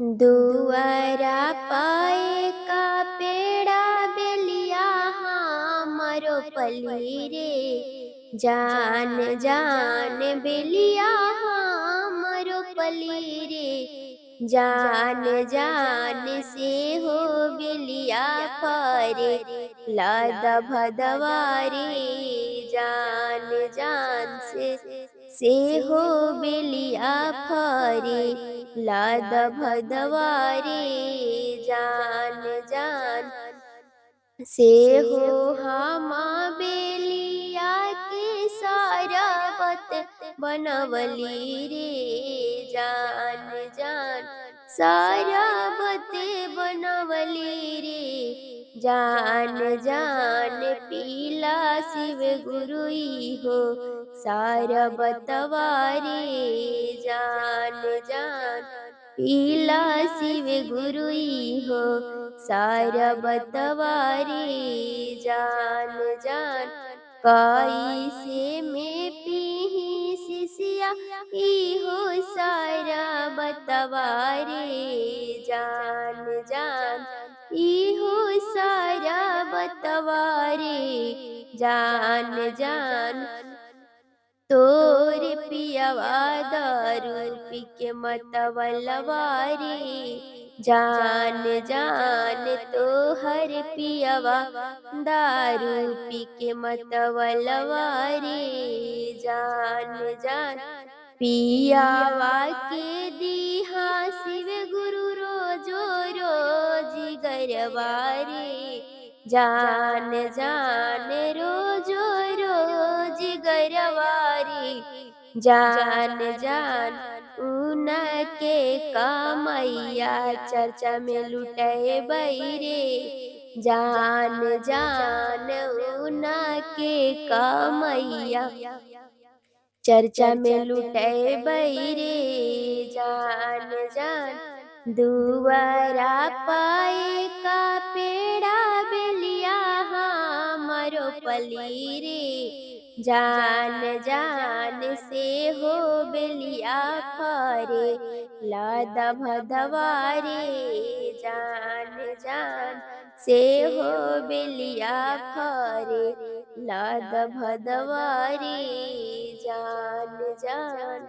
दुआरा पाए का पेड़ा बेलिया हमारो पली रे। जान जान बेलिया हमारो पली रे। जान जान से हो बेलिया पारे लाद भदवारे। जान जान से हो बेलिया फारे लाद भदवारे। जान जान से हो हामा बेलिया के सारा बत बनवली रे। जान जान सारा बत बनवली रे। जान जान पीला शिव गुरुई हो सारा बतवारे। जान जान पीला शिव गुरुई हो सारा बतवारे। जान जान काई से में पीही शिष्या ई हो सारा बतवारे। जान जान ई हो सारा बतवारे। जान जान तोर पियवा दारू पी के मतवलवारी। जान जान तो हर पियवा दारू पी के मतवलवारी। जान जान पियावा के दीहा शिव गुरु रोजो रोज गरवारी। जान जान रोजो रोज गरवारी। जान जान उनके कामैया चर्चा में लुटे बैरे। जान जान उनके कामैया चर्चा में लुटे बैरे। जान जान दुआरा पाए का पेड़ा बेलिया हमारो पली रे। जान जान से हो बेलिया फारे लादा भदवारे। जान जान से हो बेलिया फारे लाद भदवारी। जान जान